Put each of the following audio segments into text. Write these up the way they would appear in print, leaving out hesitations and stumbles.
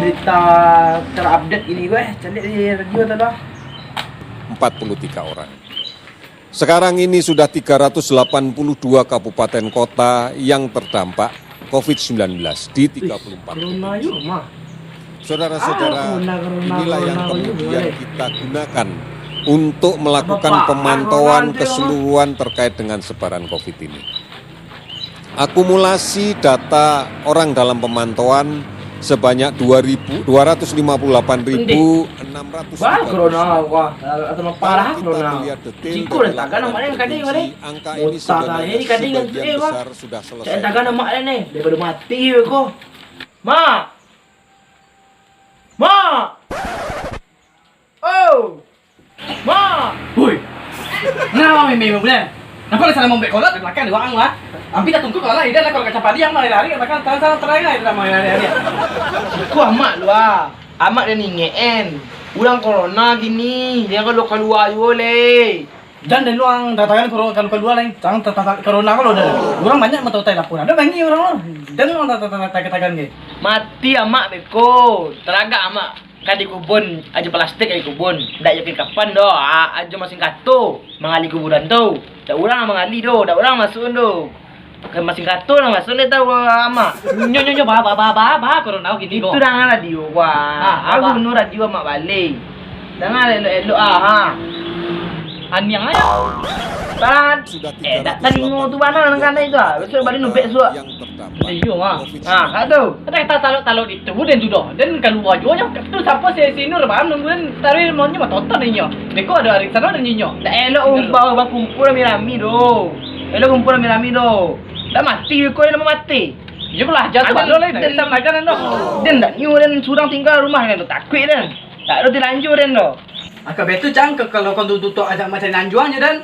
berita terupdate ini gue, cari di radio tu lah. 43 orang. Sekarang ini sudah 382 kabupaten kota yang terdampak COVID-19 di 34 Corona provinsi. yuk mah. Saudara-saudara, corona, inilah yang corona, kemudian boleh. kita gunakan untuk melakukan Bapak, pemantauan corona, keseluruhan terkait dengan sebaran COVID ini. Akumulasi data orang dalam pemantauan sebanyak 258.600. Bah corona wah, atau parah corona. Cikgu dah takkan nama dia kadang ni. Angka ini sebenarnya ni kadang yang sebagian besar sudah Cak selesai. takkan nama dia ni, daripada mati aku. Ma. Ma. Oh. Ma. Hui. Kenapa memang bulan? Nampak lah sana mau bek kolot di belakang dua orang lah. Hampir dah tunggu kalau dia lah kalau kacau padi yang lari belakang tangan terangai dia mau lari. Ku amak lu ah. Amak dia ni ngeen. Ulang corona gini, dia kalau keluar you boleh. Dan dari luang datangkan kalau keluar lain, jangan corona kalau dah. Orang banyak mau tahu laporan. Ada banyak orang. Dan orang katakan ke. Mati amak beko. Teraga amak. Kan di kubun aja plastik di kubun. Dak yakin kapan doh. Aja masing kato mengali kuburan tu. Dak orang mengali doh, dak orang masuk doh. Kan masing kato lah masuk ni tahu amak. Nyo bah corona gini kok. Itu dah radio wah. Aku nur radio amak balik. Dengar elok-elok ha. Yang aja. Tahan. Sudah Dak telingo tu mana kan itu ah. Besok balik nubek suak. yang terdampak Iyo mah. COVID-19. Kak tu. Kita taruh itu dan sudah. Dan keluar juga tu siapa si Nur bah nungguin taruh maunya mah tonton ni nyo. Deko ada hari sana dan nyo. Dak elok umpah kumpul rami-rami doh. Elok kumpul rami-rami doh. Dah mati kau yang mati. Iyo lah jatuh balu lain. Dan sama kan ndo. Dan dak nyu dan surang tinggal rumah kan tu takut dan. Tak ada dilanjur dan doh. Akak betul cang kalau kau tutup ajak macam nanjuangnya dan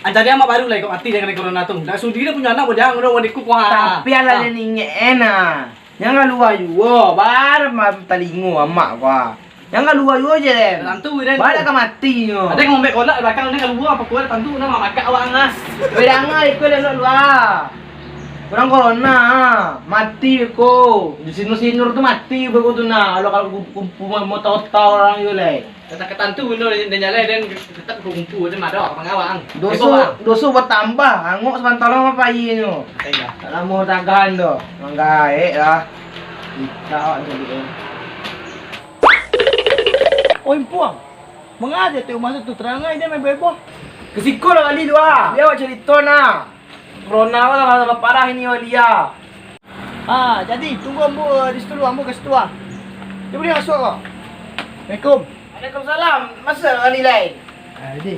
ajar dia mak baru lah kau mati dengan corona tu. Dah sudi dia punya anak bodoh udah wadiku kuah. Tapi ala dia ni enak. Yang keluar juga bar talingo amak gua. Yang keluar juga je dan. Tentu dan. Bar dah mati nyo. Ada yang ngombe kolak belakang ni keluar apa kuat tentu nama makan awak ngah. Berangai ikut elok luar. Orang corona mati ko. Di sinur-sinur tu mati begitu tu nah. Kalau kumpul mau tahu-tahu orang yo le. Kata ketantu benar dan nyala dan tetap kumpul je madak pengawang. Dosu bertambah. Angok sebentar apa nyo. Tengah. Tak lama tagan tu. Manggaik lah. Kita awak jadi. Oi puang. Mengaja tu masa tu terangai dia main beboh. Kesikul lah kali tu ah. Dia awak cerita nak. Corona lah masalah parah ini awak dia. Jadi tunggu ambo di situ dulu ambo ke situ ah. Dia boleh masuk kok. Assalamualaikum. Waalaikumsalam. Masa kali lain? Jadi.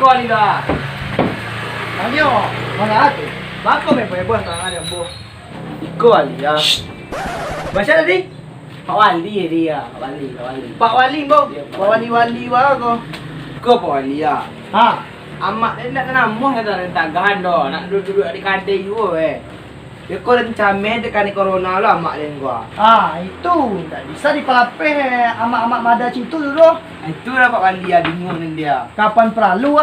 Kau ni dah. Ayo, mana tu? Bako main beboh terangai ambo. Kau kali ya. Baca tadi? Pak Wali dia. Pak Wali. Pak Wali bau. Pak Wali wah kau. Kau Pak Wali ya. Amak dia nak nama kata tagahan doh. Nak duduk-duduk di kadai juga Dia kau dah cameh dekat ni corona lah amak dia gua. Itu tak bisa dipalapeh amak-amak mada situ dulu. Itulah Pak Wali ya bingung dengan dia. Kapan perlu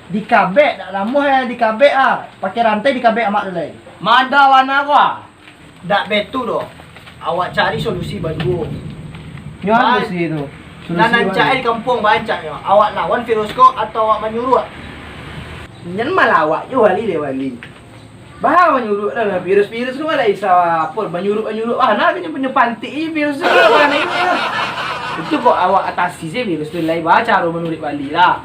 dikabek tak lama dikabek pakai rantai dikabek amak dulu. Mada warna gua. Tak betul doh. Awak cari solusi baru. Nyawa sih itu. Nanan cai di kampung bacanya. Awak lawan virus ko atau awak menyuruh? Nyen malah awak je wali dia wali. Bah menyuruh lah virus-virus tu malah isa apa menyuruh. Nak punya pantik je virus tu mana itu. Itu kok awak atasi je virus tu lain baca cara menurut wali lah.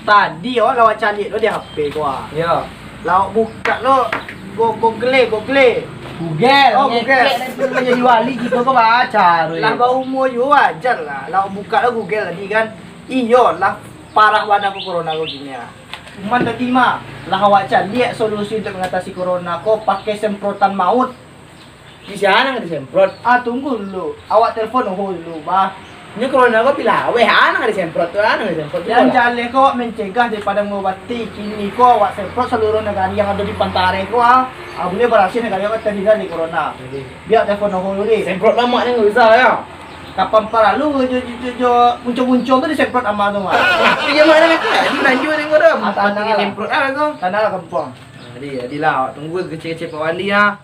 Tadi awak lawak cari lo di HP ko Ya. Lawak buka lo Google. Google. Oh, Google. Menjadi wali gitu kok baca. Lah bau umur yo wajar lah. Lawak buka lo Google tadi kan. Iyo lah parah warna corona ko gini ya. Cuman tadi mah lah awak cari solusi untuk mengatasi corona ko pakai semprotan maut. Di sana nggak disemprot. Tunggu dulu. Awak telepon dulu, bah. Ini corona kok pilah. Anak nggak disemprot tuh, anak nggak disemprot. Dan jalan ko mencegah daripada mengobati. Kini ko awak semprot seluruh negara yang ada di pantai ko boleh berhasil negara ko terhindar dari corona. Biar telepon dulu ni. Semprot lama ni nggak bisa ya. Kapan paralu muncul-muncul tu disemprot amal tu mah. Dia mana kan? Lanjut dengan orang. Tanah semprot lah kau. Tanah lah kampung. Jadi lah tunggu kecil-kecil Pak Wali ya.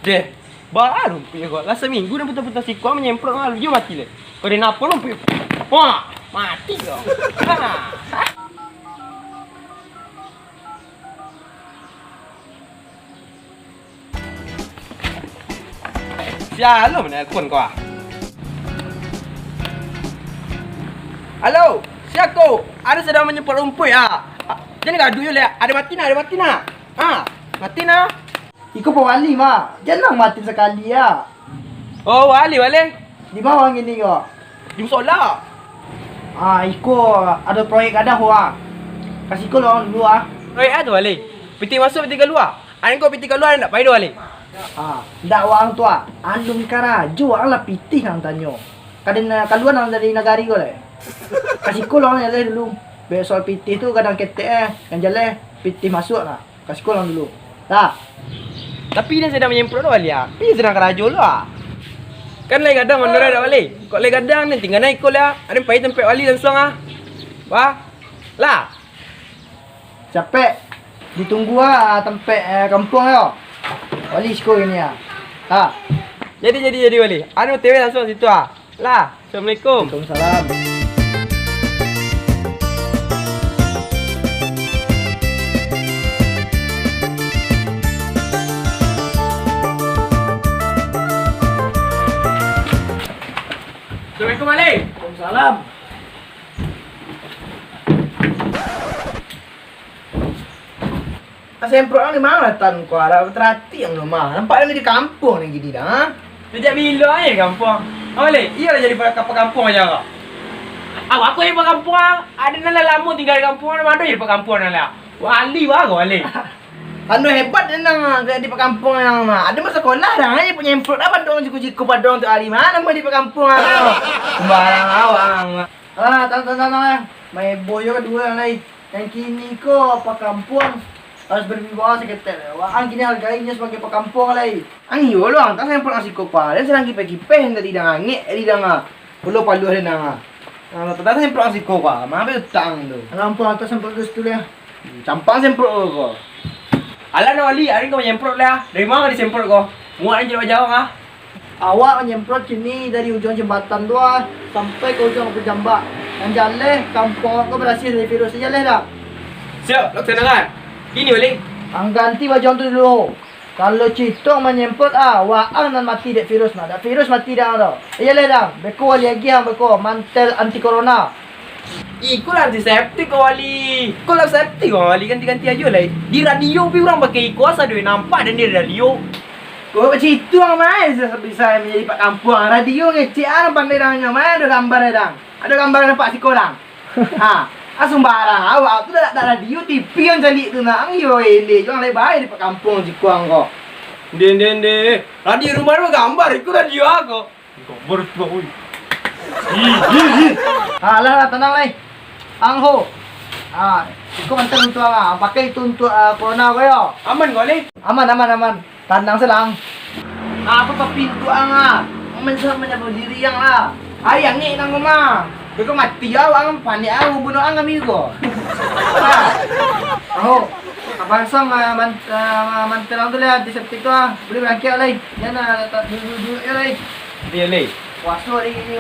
Deh, baru punya kau. Lah seminggu dah betul-betul si kau menyemprot malu je mati le. Kau dia napa lu? Wah, mati kau. Ha. Siapa menelpon kau? Halo, siapa? Ada sedang menyemprot rumput ah. Jangan gaduh je le. Ada mati nak? Ah, mati nak? Iko pewali mah. Jangan mati sekali ya. Oh, wali. Di mana orang ini kau? Di musola. Iko ada proyek ada huah. Kasih kau orang dulu ah. Oi, ada wali. Piti masuk, piti keluar. Ada kau piti keluar nak payah wali. Ndak orang tua. Andung kara jual lah pitih nang tanyo. Kadang keluar nang dari negari kau le. Kasih kau orang jalan dulu. Soal pitih tu kadang ketek yang jalan pitih masuk lah. Kasih kau orang dulu. Dah. Tapi dia sedang menyemprot dah wali ah. Dia sedang kerajul lah. Kan lagi kadang mana dah wali. Kau lagi kadang ni tinggal naik kau lah. Ada payah tempat wali langsung ah. Wah. Lah. Capek. Ditunggu tempat kampung yo. Wali skor ini ya. Jadi wali. Anu TW langsung situ ah. Lah. Assalamualaikum. Waalaikumsalam. Assalamualaikum wali. Waalaikumsalam. Semprot orang di mana tan kau ada terhati yang lemah. Nampak ni di kampung ni gini dah. Sejak bila aja di kampung? Wali, iya lah jadi apa kampung aja kau. Aku yang pak kampung ada nala lama tinggal di kampung mana jadi pak kampung nala. Wali wah kau wali. Anu hebat dia nang di kampung yang mah. Ada masa sekolah dah ni punya semprot apa dong jiku-jiku padong tu hari mana mau di kampung ah. Sembarang awang. Tangan. Mai boyo kedua lain. Yang kini ko apa kampung harus berwibawa seketel. Wah, kini harganya sebagai pekampung lain. Ang iyo lo, ang tasang pernah siko pa. Dan sedang kipe-kipe tadi dah ngek, tadi dah pulau palu ada nang. Ang tata sempro siko pa. Mabe utang tu. Alam po atas sempro tu ya. Campang sempro ko. Alah na wali, arin kau menyemprot lah. Dari mana disemprot kau? Muat aja jauh ah. Awak menyemprot kini dari ujung jembatan tu sampai ke ujung pejambak. Yang jalan kampung kau berhasil dari virus jalan dah. Siap, laksanakan. Ini wali. Ang ganti baju tu dulu. Kalau citong menyemprot waang nan mati dek virus nah. Dak virus mati dah dah. Iyalah dah. Beko wali lagi beko mantel anti corona. Ikut antiseptik kau wali. Kau lah septik kau wali ganti-ganti aja lah. Di radio pi orang pakai kuasa duit nampak dan di radio. Kau citong mai bisa menjadi pak kampung. Radio ngecek pandai dahnya mai ada gambar dah. Ada gambar nampak si korang. Sembarang awak tu dah radio TV yang jadi tu nak yo ele jangan lebai di kampung Jikuang kau. Den. Radio rumah lu gambar ikut radio aku. Gambar tu oi. Lah tenang lai. Angho. Kau mantel untuk pakai itu untuk corona kau yo. Aman kau ni? Aman. Tandang selang. Apa pintu Aman menyebut diri yang lah. Ayang ni nang rumah. Beko mati awak panik bunuh amigo. Abang sang mantel tu lah antiseptik tu boleh berangkat lai. Jangan duduk ya lai. Dia lai. Puasa hari ni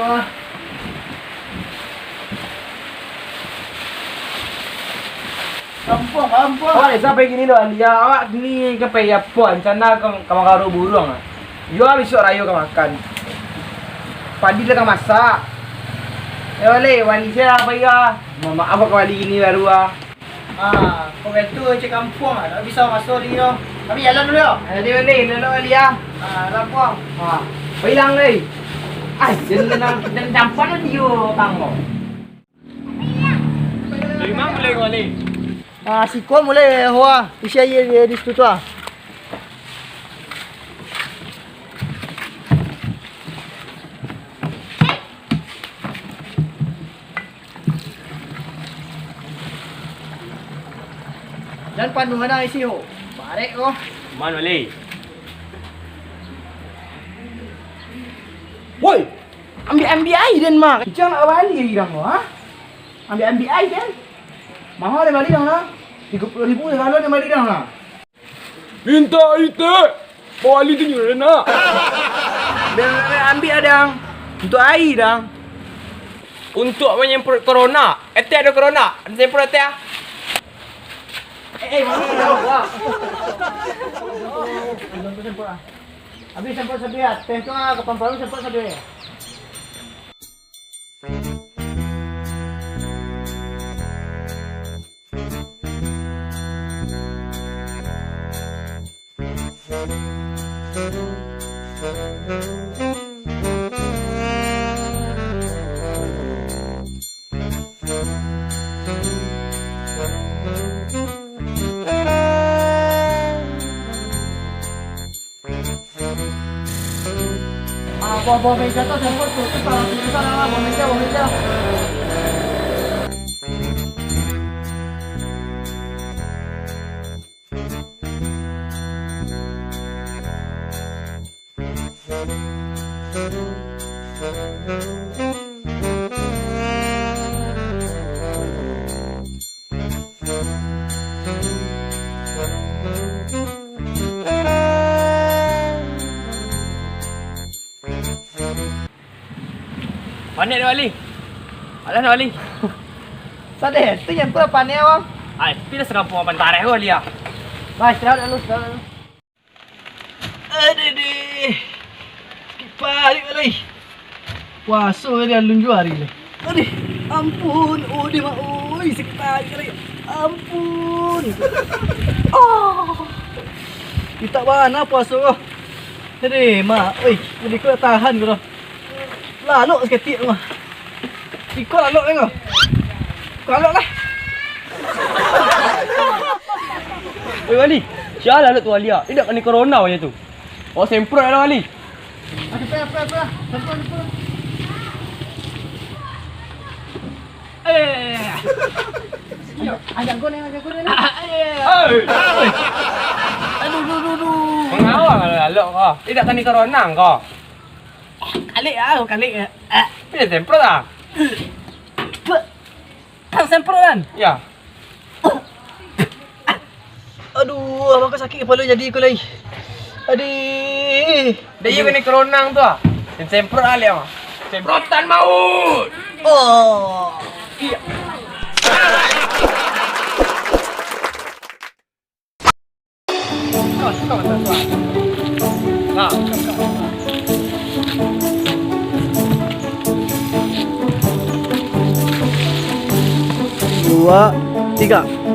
Kampung. Awak sampai gini doang dia awak ni ke payah puan sana kau karo burung ah. Yo besok raya kau makan. Padi dah masak. Wali saya apa ya? Maaf kau wali ini baru kau itu cek kampung tak bisa masuk di yo. Kami jalan dulu yo. Jadi wali, lalu wali ah. Kampung. Hilang ni. Jangan campan dia tanggo. Dari mana mulai kau wali? Siko mulai usia di situ tu Dan panduan ang isi ho. Barek ko. Mana wali? Woi, Ambil air dan mak. Jangan nak balik lagi dah ha? Ambil air kan. Mahal dia balik dah lah. 30,000 kalau dia balik dah lah. Minta itu. Bawa Ali tunjuk dah nak. Biar ambil adang. Untuk air dah. Untuk menyemprot corona. Etek ada corona. Ada semprot etek ah. Mana dah? Sempur ah. Habis sempur sebiar. Tentu ah kapan baru sempur sebiar. Bawa meja tu sempur tutup kalau tutup lah. Bawa meja. Panik dah Ali. Alah dah Ali. Sadeh, tu yang pura panik awak. Ai, pilih sekampung apa tarikh kau Ali ah. Baik, istirahat dulu. Aduh. Sikit balik balik. Puasa dia lunju hari ni. Aduh. Ampun. Oh dia mak. Oi, sikit balik balik. Ampun. Kita mana puasa kau? Aduh, mak. Oi, jadi kau tahan kau. Lalok seketik mah. Ikut lalok ni kau. Kau lalok lah. Oi Ali. Sial lalut tu Ali ah. Ini dak kena corona macam tu. Oh semprot dah Ali. Apa. Sempur. Ajak kau ni. Aduh. Mengawang lalut kau. Ini dak kena corona kau. Kalik. Pilih semprot ah. Kan semprot kan? Ya. Aduh, abang kau sakit kepala jadi kau lagi. Aduh. Dia kena corona tu ah. Semprot Ali ah. Semprotan maut. Oh. Iya. Kau tuan. Nah. 2, 3.